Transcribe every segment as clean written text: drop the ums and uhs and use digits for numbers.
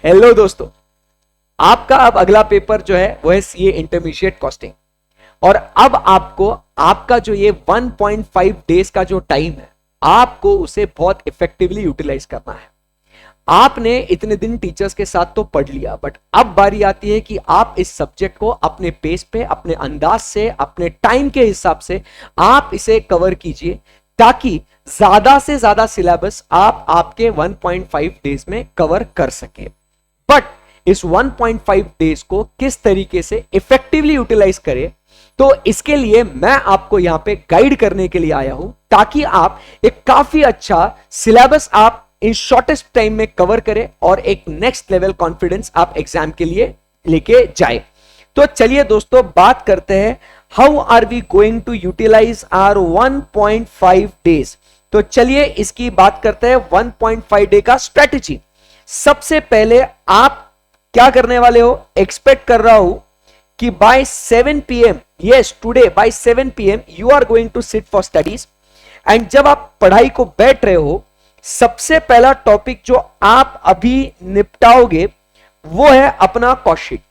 Hello दोस्तों, आपका अब अगला पेपर जो है वो है सीए इंटरमीडिएट कॉस्टिंग। और अब आपको आपका जो ये 1.5 डेज का जो टाइम है, आपको उसे बहुत इफेक्टिवली यूटिलाइज करना है। आपने इतने दिन टीचर्स के साथ तो पढ़ लिया, बट अब बारी आती है कि आप इस सब्जेक्ट को अपने पेस पे, अपने अंदाज से, अपने टाइम के हिसाब से आप इसे कवर कीजिए, ताकि ज्यादा से ज्यादा सिलेबस आप आपके 1.5 डेज में कवर कर सके। बट इस 1.5 डेज को किस तरीके से इफेक्टिवली यूटिलाइज करें, तो इसके लिए मैं आपको यहां पे गाइड करने के लिए आया हूं, ताकि आप एक काफी अच्छा सिलेबस आप इन शॉर्टेस्ट टाइम में कवर करें और एक नेक्स्ट लेवल कॉन्फिडेंस आप एग्जाम के लिए लेके जाए। तो चलिए दोस्तों, बात करते हैं how are we going to utilize our 1.5 days. तो चलिए इसकी बात करते हैं 1.5 डे का स्ट्रेटेजी। सबसे पहले आप क्या करने वाले हो, एक्सपेक्ट कर रहा हूं कि by 7 PM, yes today by 7 PM you are going to sit for studies. And जब आप पढ़ाई को बैठ रहे हो, सबसे पहला टॉपिक जो आप अभी निपटाओगे वो है अपना कॉस्ट शीट।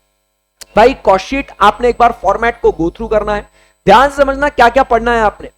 भाई कॉस्ट शीट आपने एक बार फॉर्मेट को गो थ्रू करना है, ध्यान से समझना क्या क्या पढ़ना है आपने।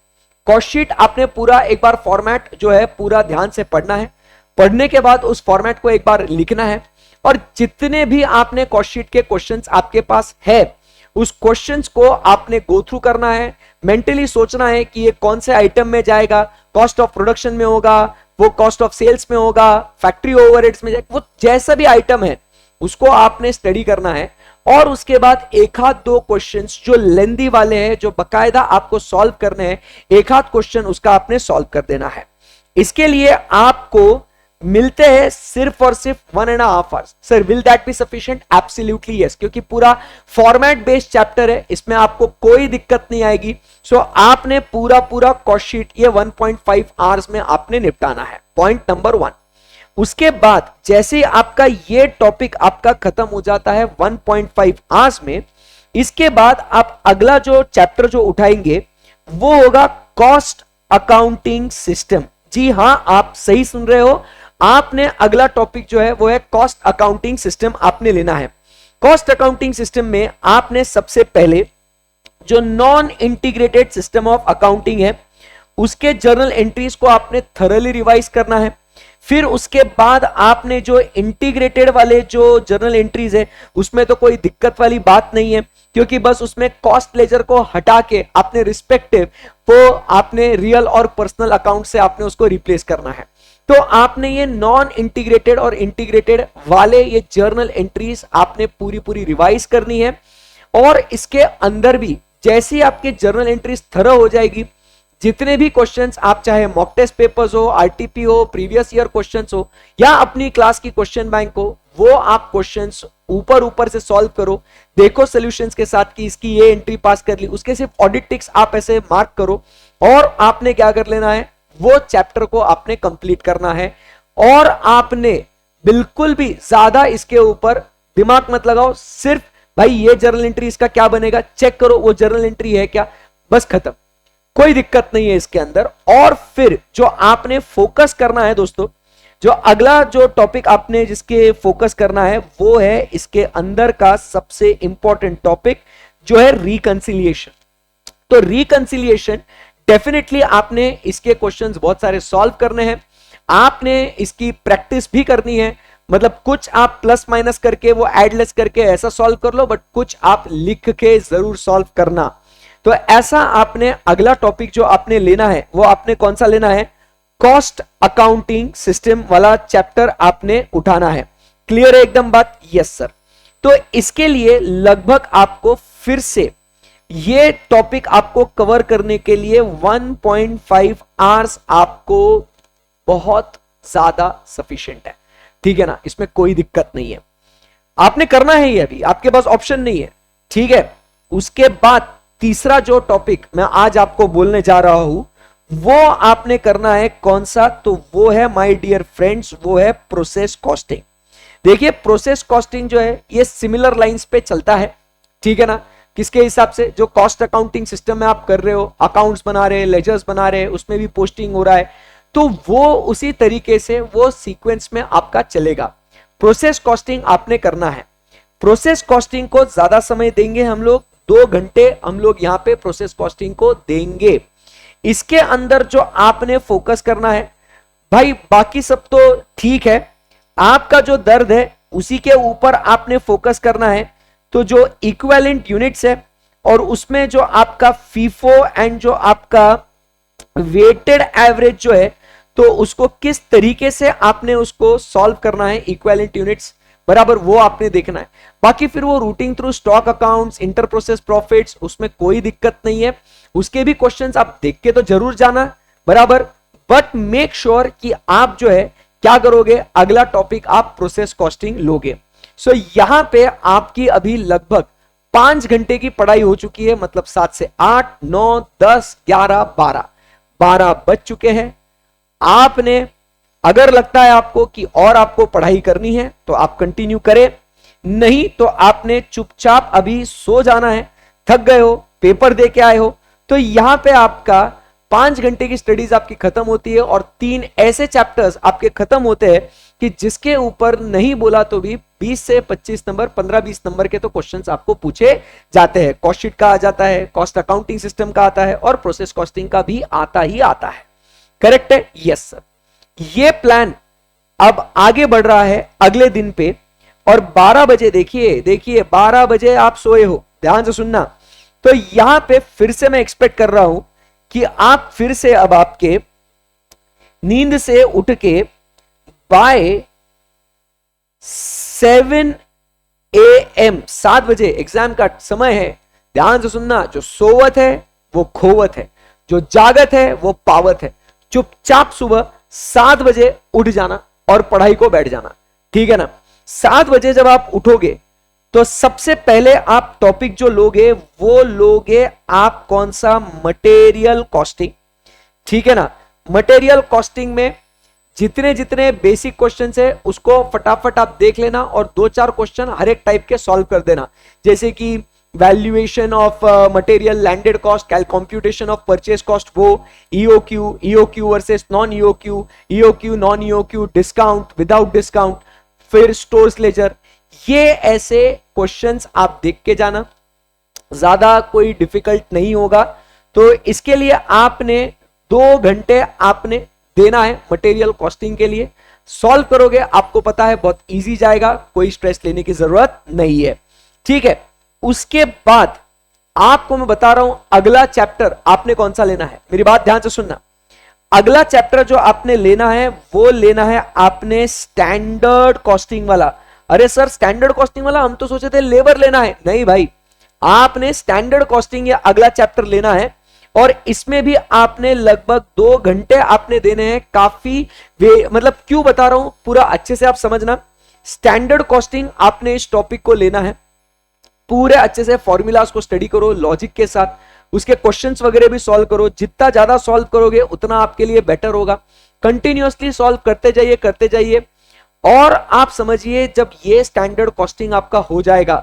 कॉस्ट शीट आपने पूरा एक बार फॉर्मेट जो है पूरा ध्यान से पढ़ना है। पढ़ने के बाद उस फॉर्मेट को एक बार लिखना है, और जितने भी आपने कॉस्ट शीट के क्वेश्चंस आपके पास है, उस क्वेश्चंस को आपने गो थ्रू करना है। मेंटली सोचना है कि ये कौन से आइटम में जाएगा, कॉस्ट ऑफ प्रोडक्शन में होगा, वो कॉस्ट ऑफ सेल्स में होगा, फैक्ट्री ओवरहेड्स में जाएगा, वो जैसा भी आइटम है उसको आपने स्टडी करना है। और उसके बाद एक आध दो क्वेश्चंस जो लेंदी वाले हैं, जो बकायदा आपको सॉल्व करने हैं, एक आध क्वेश्चन उसका आपने सॉल्व कर देना है। इसके लिए आपको मिलते हैं सिर्फ और सिर्फ 1.5 hours. Sir will that be sufficient? Absolutely yes, क्योंकि पूरा फॉर्मेट बेस्ड चैप्टर है, इसमें आपको कोई दिक्कत नहीं आएगी। सो आपने पूरा कॉस्ट शीट ये 1.5 आवर्स में आपने निपटाना है, पॉइंट नंबर 1। उसके बाद जैसे ही आपका ये टॉपिक आपका खत्म हो जाता है 1.5 आवर्स में, इसके बाद आप अगला जो चैप्टर जो उठाएंगे वो होगा कॉस्ट अकाउंटिंग सिस्टम। जी हां, आप सही सुन रहे हो, आपने अगला टॉपिक जो है वो है कॉस्ट अकाउंटिंग सिस्टम आपने लेना है। कॉस्ट अकाउंटिंग सिस्टम में आपने सबसे पहले जो non integrated system of accounting है, उसके जर्नल एंट्रीज को आपने थॉरली रिवाइज करना है। फिर उसके बाद आपने जो इंटीग्रेटेड वाले जो जर्नल एंट्रीज है, उसमें तो कोई दिक्कत वाली बात नहीं है, क्योंकि बस उसमें कॉस्ट लेजर को हटा के आपने रिस्पेक्टिव वो आपने रियल और पर्सनल अकाउंट से आपने उसको रिप्लेस करना है। तो आपने ये नॉन इंटीग्रेटेड और इंटीग्रेटेड वाले ये जर्नल एंट्रीज आपने पूरी रिवाइज करनी है। और इसके अंदर भी जैसे ही आपके जर्नल एंट्रीज थरो हो जाएगी, जितने भी क्वेश्चंस आप चाहे मॉक टेस्ट पेपर्स हो, आरटीपी हो, प्रीवियस ईयर क्वेश्चंस हो, या अपनी क्लास की क्वेश्चन बैंक हो, वो आप क्वेश्चंस ऊपर से सॉल्व करो, देखो सॉल्यूशंस के साथ कि इसकी ये एंट्री पास कर ली, उसके सिर्फ ऑडिट टिक्स आप ऐसे मार्क करो, और आपने क्या कर लेना है, वो चैप्टर को आपने कंप्लीट करना है। और आपने बिल्कुल भी ज्यादा इसके ऊपर दिमाग मत लगाओ, सिर्फ भाई ये जर्नल एंट्री इसका क्या बनेगा चेक करो, वो जर्नल एंट्री है क्या, बस खत्म, कोई दिक्कत नहीं है इसके अंदर। और फिर जो आपने फोकस करना है दोस्तों, जो अगला जो टॉपिक आपने जिसके फोकस करना है वो है इसके अंदर का सबसे इंपॉर्टेंट टॉपिक जो है रिकंसिलिएशन। तो रिकंसिलिएशन डेफिनेटली आपने इसके क्वेश्चंस बहुत सारे सॉल्व करने हैं, आपने इसकी प्रैक्टिस भी करनी है। मतलब कुछ आप प्लस माइनस करके वो एडलेस करके ऐसा सॉल्व कर लो, बट कुछ आप लिख के जरूर सॉल्व करना। तो ऐसा आपने अगला टॉपिक जो आपने लेना है वो आपने कौन सा लेना है, कॉस्ट अकाउंटिंग सिस्टम वाला चैप्टर आपने उठाना है। क्लियर है एकदम बात? Yes sir. तो इसके लिए लगभग आपको फिर से ये टॉपिक आपको कवर करने के लिए 1.5 आवर्स आपको बहुत ज्यादा सफिशिएंट है, ठीक है ना, इसमें कोई दिक्कत नहीं है, आपने करना है ये, अभी आपके पास ऑप्शन नहीं है, ठीक है। उसके बाद तीसरा जो टॉपिक मैं आज आपको बोलने जा रहा हूं वो आपने करना है कौन सा, तो वो है माय डियर फ्रेंड्स, वो है प्रोसेस कॉस्टिंग। देखिए प्रोसेस कॉस्टिंग जो है ये सिमिलर लाइंस पे चलता है, ठीक है ना, किसके हिसाब से, जो कॉस्ट अकाउंटिंग सिस्टम में आप कर रहे हो, अकाउंट्स बना रहे हैं, लेजर्स बना रहे हैं, उसमें भी पोस्टिंग हो रहा है, तो वो उसी तरीके से वो सीक्वेंस में आपका चलेगा। प्रोसेस कॉस्टिंग आपने करना है। प्रोसेस कॉस्टिंग को ज्यादा समय देंगे हम लोग, 2 घंटे हम लोग यहां पे प्रोसेस कॉस्टिंग को देंगे। इसके अंदर जो आपने फोकस करना है भाई, बाकी सब तो ठीक है, आपका जो दर्द है उसी के ऊपर आपने फोकस करना है। तो जो इक्विवेलेंट यूनिट्स है और उसमें जो आपका फीफो एंड जो आपका वेटेड एवरेज जो है, तो उसको किस तरीके से आपने उसको सॉल्व करना है, इक्विवेलेंट यूनिट्स बराबर, वो आपने देखना है। बाकी फिर वो routing through stock accounts, inter process profits, उसमें कोई दिक्कत नहीं है, उसके भी क्वेश्चंस आप देख के तो जरूर जाना बराबर। बट मेक श्योर कि आप जो है क्या करोगे, अगला टॉपिक आप प्रोसेस कॉस्टिंग लोगे। सो यहां पे आपकी अभी लगभग 5 घंटे की पढ़ाई हो चुकी है, मतलब 7 से 8, 9, 10, 11, 12 बज चुके हैं। आपने अगर लगता है आपको कि और आपको पढ़ाई करनी है तो आप कंटिन्यू करें, नहीं तो आपने चुपचाप अभी सो जाना है। थक गए हो, पेपर दे के आए हो, तो यहां पे आपका 5 घंटे की स्टडीज आपकी खत्म होती है और 3 ऐसे चैप्टर्स आपके खत्म होते हैं कि जिसके ऊपर नहीं बोला तो भी 20 से 25 नंबर, 15-20 नंबर के तो क्वेश्चंस आपको पूछे जाते हैं। कॉस्ट शीट का आ जाता है, कॉस्ट अकाउंटिंग सिस्टम का आता है और प्रोसेस कॉस्टिंग का भी आता ही आता है। करेक्ट है? Yes sir. ये प्लान अब आगे बढ़ रहा है अगले दिन पे, और 12 बजे देखिए 12 बजे आप सोए हो, ध्यान से सुनना। तो यहां पे फिर से मैं एक्सपेक्ट कर रहा हूं कि आप फिर से अब आपके नींद से उठ के बाय 7 AM 7 बजे एग्जाम का समय है। ध्यान से सुनना, जो सोवत है वो खोवत है, जो जागत है वो पावत है। चुपचाप सुबह 7 बजे उठ जाना और पढ़ाई को बैठ जाना, ठीक है ना। 7 बजे जब आप उठोगे तो सबसे पहले आप टॉपिक जो लोगे वो लोगे आप कौन सा, मटेरियल कॉस्टिंग, ठीक है ना। मटेरियल कॉस्टिंग में जितने जितने बेसिक क्वेश्चंस है उसको फटाफट आप देख लेना और 2-4 क्वेश्चन हर एक टाइप के सॉल्व कर देना, जैसे कि valuation of material, landed cost, computation of purchase cost, वो EOQ versus non EOQ non EOQ, discount without discount, फिर स्टोर्स लेजर। ये ऐसे क्वेश्चंस आप देख के जाना, ज्यादा कोई डिफिकल्ट नहीं होगा। तो इसके लिए आपने 2 घंटे आपने देना है मटेरियल कॉस्टिंग के लिए। सॉल्व करोगे, आपको पता है बहुत इजी जाएगा, कोई स्ट्रेस लेने की जरूरत नहीं है, ठीक है। उसके बाद आपको मैं बता रहा हूं अगला चैप्टर आपने कौन सा लेना है, मेरी बात ध्यान से सुनना। अगला चैप्टर जो आपने लेना है वो लेना है आपने स्टैंडर्ड कॉस्टिंग वाला। अरे सर स्टैंडर्ड कॉस्टिंग वाला, हम तो सोचे थे लेबर लेना है। नहीं भाई, आपने स्टैंडर्ड कॉस्टिंग या अगला चैप्टर लेना है और इसमें भी आपने लगभग 2 घंटे आपने देने हैं। काफी मतलब क्यों बता रहा हूं, पूरा अच्छे से आप समझना। स्टैंडर्ड कॉस्टिंग आपने इस टॉपिक को लेना है, पूरे अच्छे से फॉर्मूलाज को स्टडी करो लॉजिक के साथ, उसके क्वेश्चंस वगैरह भी सॉल्व करो। जितना ज्यादा सॉल्व करोगे उतना आपके लिए बेटर होगा। कंटिन्यूअसली सॉल्व करते जाइए और आप समझिए जब ये स्टैंडर्ड कॉस्टिंग आपका हो जाएगा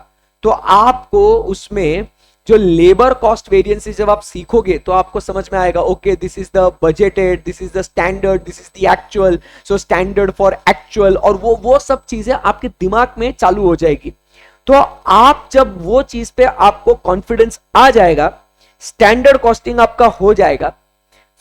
तो आपको उसमें जो लेबर कॉस्ट वेरिएंसेस जब आप सीखोगे तो आपको समझ में आएगा, okay this is the budgeted, this is the standard, this is the actual, so standard for actual, और वो सब चीजें आपके दिमाग में चालू हो जाएगी। तो आप जब वो चीज पे आपको कॉन्फिडेंस आ जाएगा, स्टैंडर्ड कॉस्टिंग आपका हो जाएगा,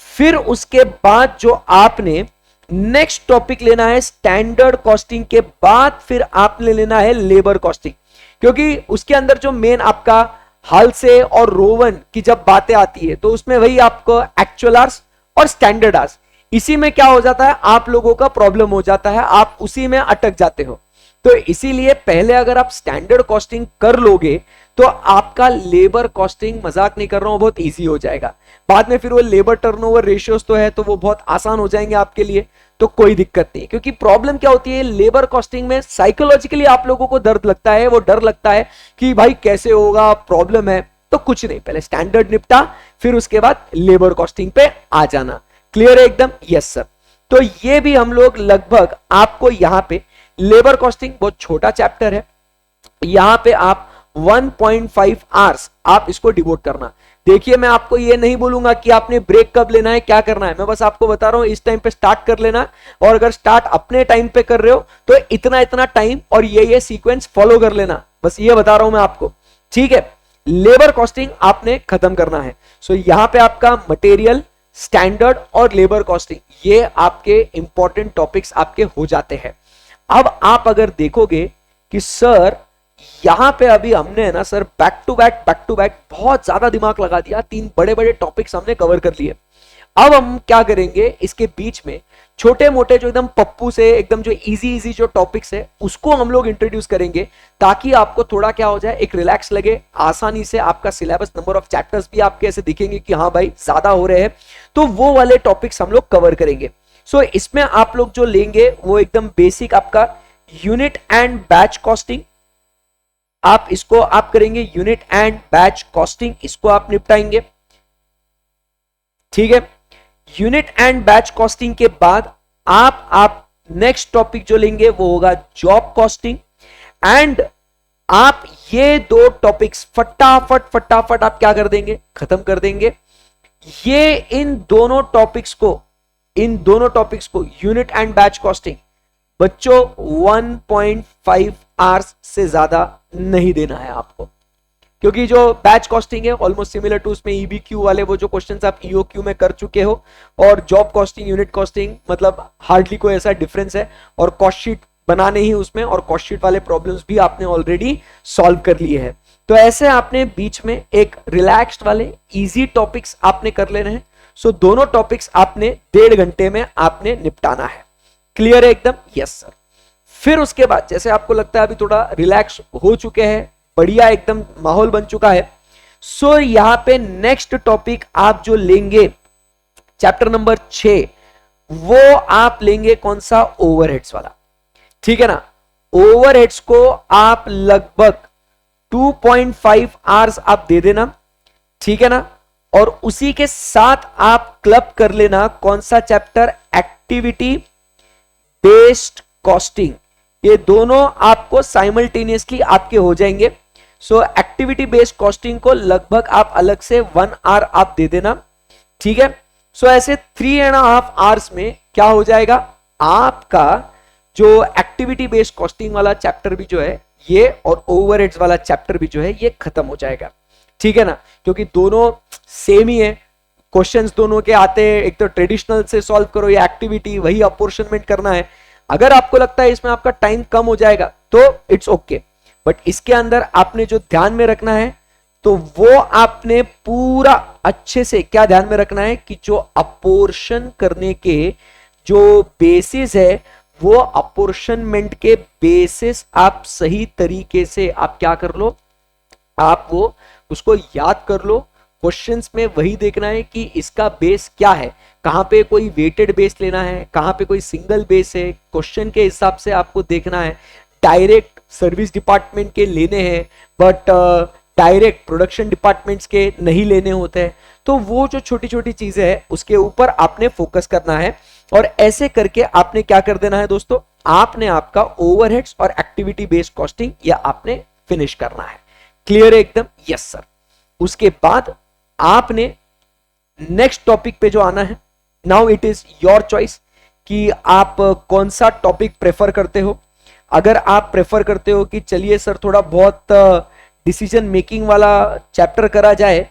फिर उसके बाद जो आपने नेक्स्ट टॉपिक लेना है स्टैंडर्ड कॉस्टिंग के बाद फिर आपने लेना है लेबर कॉस्टिंग, क्योंकि उसके अंदर जो मेन आपका हाल से और रोवन की जब बातें आती है तो उसमें वही आपको एक्चुअल आवर्स और स्टैंडर्ड आवर्स, इसी में क्या हो जाता है, आप लोगों का प्रॉब्लम हो जाता है, आप उसी में अटक जाते हो। तो इसीलिए पहले अगर आप स्टैंडर्ड कॉस्टिंग कर लोगे तो आपका लेबर कॉस्टिंग, मजाक नहीं कर रहा हूं, बहुत इजी हो जाएगा। बाद में फिर वो लेबर टर्नओवर रेशियोज तो है तो वो बहुत आसान हो जाएंगे आपके लिए, तो कोई दिक्कत नहीं। क्योंकि प्रॉब्लम क्या होती है लेबर कॉस्टिंग में, साइकोलॉजिकली आप लोगों को दर्द लगता है, वो डर लगता है कि भाई कैसे होगा, प्रॉब्लम है। तो कुछ नहीं, पहले स्टैंडर्ड निपटा फिर उसके बाद लेबर कॉस्टिंग पे आ जाना। क्लियर है एकदम? Yes sir. तो ये भी हम लोग लगभग आपको यहां पे लेबर कॉस्टिंग बहुत छोटा चैप्टर है, यहां पे आप 1.5 आवर्स आप इसको डिवोट करना। देखिए मैं आपको ये नहीं बोलूंगा कि आपने ब्रेक कब लेना है, क्या करना है, मैं बस आपको बता रहा हूं इस टाइम पे स्टार्ट कर लेना, और अगर स्टार्ट अपने टाइम पे कर रहे हो तो इतना इतना टाइम और ये सीक्वेंस फॉलो कर लेना, बस ये बता रहा हूं मैं आपको, ठीक है। लेबर कॉस्टिंग आपने खत्म करना है। सो यहां पे आपका मटेरियल, स्टैंडर्ड और लेबर कॉस्टिंग, ये आपके इंपॉर्टेंट टॉपिक्स आपके हो जाते हैं। अब आप अगर देखोगे कि सर यहां पे अभी हमने है ना सर बैक टू बैक बहुत ज्यादा दिमाग लगा दिया, 3 बड़े बड़े टॉपिक्स हमने कवर कर लिए। अब हम क्या करेंगे, इसके बीच में छोटे मोटे जो एकदम पप्पू से एकदम जो इजी जो टॉपिक्स है उसको हम लोग इंट्रोड्यूस करेंगे, ताकि आपको थोड़ा क्या हो जाए, एक रिलैक्स लगे, आसानी से आपका सिलेबस, नंबर ऑफ चैप्टर्स भी आपके ऐसे दिखेंगे कि हाँ भाई ज्यादा हो रहे हैं, तो वो वाले टॉपिक्स हम लोग कवर करेंगे। सो इसमें आप लोग जो लेंगे वो एकदम बेसिक आपका यूनिट एंड बैच कॉस्टिंग, आप इसको आप करेंगे, यूनिट एंड बैच कॉस्टिंग इसको आप निपटाएंगे, ठीक है। यूनिट एंड बैच कॉस्टिंग के बाद आप नेक्स्ट टॉपिक जो लेंगे वो होगा जॉब कॉस्टिंग, एंड आप ये 2 टॉपिक्स फटाफट आप क्या कर देंगे, खत्म कर देंगे। ये इन दोनों टॉपिक्स को यूनिट एंड बैच कॉस्टिंग बच्चों 1.5 आवर्स से ज्यादा नहीं देना है आपको, क्योंकि जो बैच कॉस्टिंग है ऑलमोस्ट सिमिलर टू उसमें ईबीक्यू वाले वो जो क्वेश्चंस आप ईओक्यू में कर चुके हो, और जॉब कॉस्टिंग, यूनिट कॉस्टिंग मतलब हार्डली कोई ऐसा डिफरेंस है, और कॉस्ट शीट बनाने ही उसमें, और कॉस्ट शीट वाले प्रॉब्लम्स भी आपने ऑलरेडी सॉल्व कर लिए हैं। तो ऐसे आपने बीच में एक रिलैक्स्ड वाले इजी टॉपिक्स आपने कर लेने हैं। सो दोनों टॉपिक्स आपने 1.5 घंटे में आपने निपटाना है। क्लियर है एकदम? Yes sir. फिर उसके बाद जैसे आपको लगता है अभी थोड़ा रिलैक्स हो चुके हैं, बढ़िया एकदम माहौल बन चुका है, सो यहां पे नेक्स्ट टॉपिक आप जो लेंगे चैप्टर नंबर 6, वो आप लेंगे कौन सा, ओवरहेड्स वाला, ठीक है ना। ओवरहेड्स को आप लगभग 2.5 आवर्स आप दे देना, ठीक है ना। और उसी के साथ आप क्लब कर लेना कौन सा चैप्टर, एक्टिविटी बेस्ड कॉस्टिंग, ये दोनों आपको साइमल्टेनियसली आपके हो जाएंगे। सो एक्टिविटी बेस्ड कॉस्टिंग को लगभग आप अलग से 1 आवर आप दे देना, ठीक है। सो ऐसे 3.5 आवर्स में क्या हो जाएगा, आपका जो एक्टिविटी बेस्ड कॉस्टिंग वाला चैप्टर भी जो है ये, और ओवरहेड्स वाला चैप्टर भी जो है ये खत्म हो जाएगा, ठीक है ना। क्योंकि दोनों सेम ही है, क्वेश्चंस दोनों के आते हैं, एक तो ट्रेडिशनल से सॉल्व करो या एक्टिविटी, वही अपॉर्शनमेंट करना है। अगर आपको लगता है इसमें आपका टाइम कम हो जाएगा तो इट्स ओके, बट इसके अंदर आपने जो ध्यान में रखना है तो वो आपने पूरा अच्छे से क्या ध्यान में रखना है कि जो अपॉर्शन करने के जो बेसिस है, वो अपॉर्शनमेंट के बेसिस आप सही तरीके से आप क्या कर लो, आप वो उसको याद कर लो। क्वेश्चंस में वही देखना है कि इसका बेस क्या है, कहां पे कोई वेटेड बेस लेना है, कहां पे कोई सिंगल बेस है, क्वेश्चन के हिसाब से आपको देखना है। डायरेक्ट सर्विस डिपार्टमेंट के लेने हैं, बट डायरेक्ट प्रोडक्शन डिपार्टमेंट्स के नहीं लेने होते हैं, तो वो जो छोटी छोटी चीजें हैं उसके ऊपर आपने फोकस करना है। और ऐसे करके आपने क्या कर देना है दोस्तों, आपने आपका ओवरहेड्स और एक्टिविटी बेस्ड कॉस्टिंग या आपने फिनिश करना है। क्लियर है एकदम? Yes sir. उसके बाद आपने नेक्स्ट टॉपिक पे जो आना है, now it is your choice कि आप कौन सा टॉपिक प्रेफर करते हो। अगर आप प्रेफर करते हो कि चलिए सर थोड़ा बहुत डिसीजन मेकिंग वाला चैप्टर करा जाए,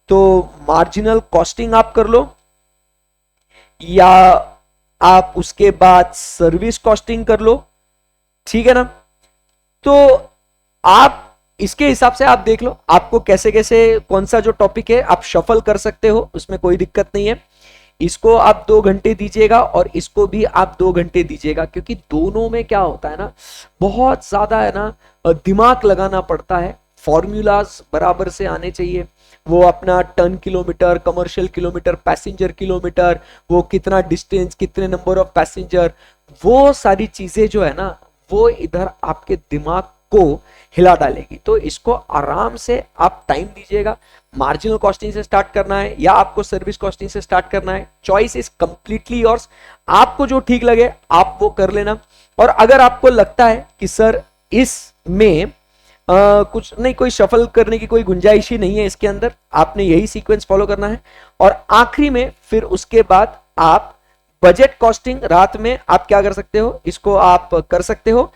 तो मार्जिनल कॉस्टिंग आप कर लो, या आप उसके बाद सर्विस कॉस्टिंग कर लो, ठीक है ना। तो आप इसके हिसाब से आप देख लो आपको कैसे कैसे कौन सा जो टॉपिक है आप शफल कर सकते हो, उसमें कोई दिक्कत नहीं है। इसको आप 2 घंटे दीजिएगा और इसको भी आप 2 घंटे दीजिएगा, क्योंकि दोनों में क्या होता है ना, बहुत ज्यादा है ना दिमाग लगाना पड़ता है। फॉर्मूलाज बराबर से आने चाहिए, वो अपना ton kilometre, commercial kilometre, passenger kilometre, वो कितना डिस्टेंस, कितने नंबर ऑफ पैसेंजर, वो सारी चीजें जो है ना वो इधर आपके दिमाग को हिला डालेगी। तो इसको आराम से आप टाइम दीजिएगा। मार्जिनल कॉस्टिंग से स्टार्ट करना है या आपको सर्विस कॉस्टिंग से स्टार्ट करना है, चॉइस इज कंप्लीटली योर्स। आपको जो ठीक लगे आप वो कर लेना। और अगर आपको लगता है कि सर इसमें कुछ नहीं, कोई शफल करने की कोई गुंजाइश ही नहीं है इसके अंदर, आपने यही सीक्वेंस फॉलो करना है। और आखिरी में फिर उसके बाद आप बजट कॉस्टिंग रात में आप क्या कर सकते हो, इसको आप कर सकते हो,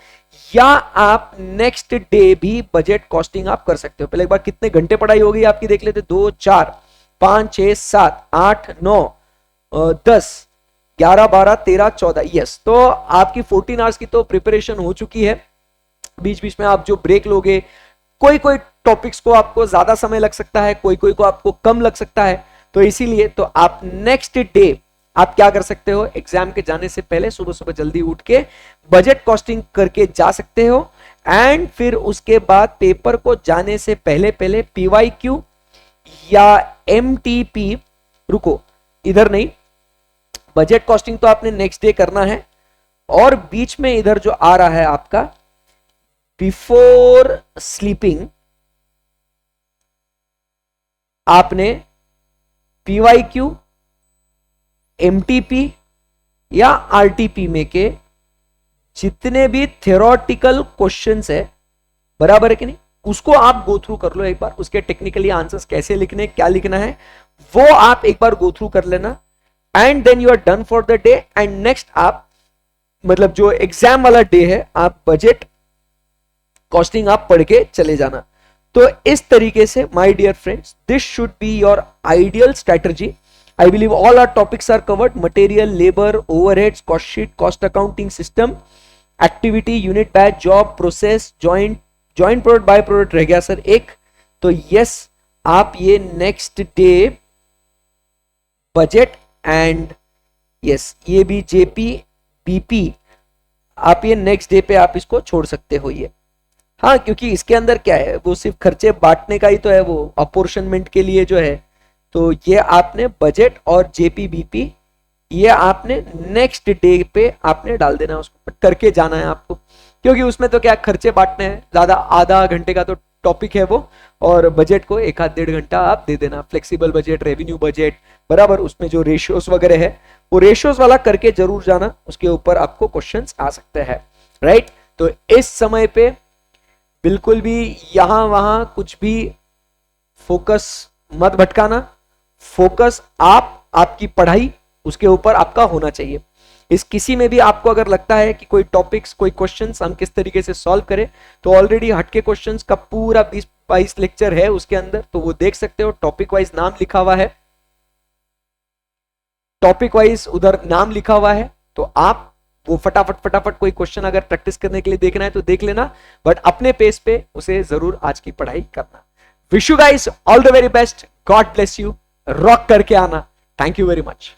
या आप नेक्स्ट डे भी बजट कॉस्टिंग आप कर सकते हो। पहले एक बार कितने घंटे पढ़ाई होगी आपकी देख लेते, 2 4 5 6 7 8 9 10 11 12 13 14, यस। तो आपकी 14 आवर्स की तो प्रिपरेशन हो चुकी है। बीच बीच में आप जो ब्रेक लोगे, कोई कोई टॉपिक्स को आपको ज्यादा समय लग सकता है, कोई कोई को आपको कम लग सकता है, तो इसीलिए तो आप नेक्स्ट डे आप क्या कर सकते हो, एग्जाम के जाने से पहले सुबह सुबह जल्दी उठ के बजट कॉस्टिंग करके जा सकते हो। एंड फिर उसके बाद पेपर को जाने से पहले पहले पीवाईक्यू या एमटीपी, रुको इधर नहीं, बजट कॉस्टिंग तो आपने नेक्स्ट डे करना है, और बीच में इधर जो आ रहा है आपका बिफोर स्लीपिंग, आपने पीवाईक्यू, एमटीपी या आरटीपी में के जितने भी थ्योरेटिकल क्वेश्चंस है, बराबर है कि नहीं, उसको आप गो थ्रू कर लो एक बार। उसके टेक्निकली आंसर्स कैसे लिखने, क्या लिखना है, वो आप एक बार गो थ्रू कर लेना। And then you are done for the day. And next आप मतलब जो एग्जाम वाला डे है, आप बजट कॉस्टिंग आप पढ़ के चले जाना। तो इस तरीके से my dear friends, this should be your ideal strategy. I believe all our topics are covered: material, labor, overheads, cost sheet, cost accounting system, activity, unit batch, job, process, joint product, by product रह गया sir एक। तो yes, आप ये next day budget and yes ये भी JP BP, आप ये नेक्स्ट डे पे आप इसको छोड़ सकते हो ये। हाँ, क्योंकि इसके अंदर क्या है, वो सिर्फ खर्चे बांटने का ही तो है, वो अपोर्शनमेंट के लिए जो है। तो ये आपने बजट और जेपीबीपी ये आपने नेक्स्ट डे पे आपने डाल देना, उसको करके जाना है आपको, क्योंकि उसमें तो क्या खर्चे बांटने हैं, ज्यादा आधा घंटे का तो टॉपिक है वो, और बजट को 1-1.5 घंटा आप दे देना। फ्लेक्सिबल बजट, रेवेन्यू बजट, बराबर, उसमें जो रेशियोज वगैरह है वो रेशियोज वाला करके जरूर जाना, उसके ऊपर आपको क्वेश्चंस आ सकते हैं, राइट। तो इस समय पे बिल्कुल भी यहां वहां कुछ भी फोकस मत भटकाना, फोकस आपकी पढ़ाई उसके ऊपर आपका होना चाहिए। इस किसी में भी आपको अगर लगता है कि कोई टॉपिक्स, कोई क्वेश्चंस हम किस तरीके से सॉल्व करें, तो ऑलरेडी हटके क्वेश्चंस का पूरा 20-22 लेक्चर है उसके अंदर, तो वो देख सकते हो। टॉपिक वाइज नाम लिखा हुआ है, टॉपिक वाइज उधर नाम लिखा हुआ है, तो आप वो फटाफट कोई क्वेश्चन अगर प्रैक्टिस करने के लिए देखना है तो देख लेना, बट अपने पेस पे उसे जरूर आज की पढ़ाई करना। Wish you guys all the very best, God bless you, rock करके आना। Thank you very much.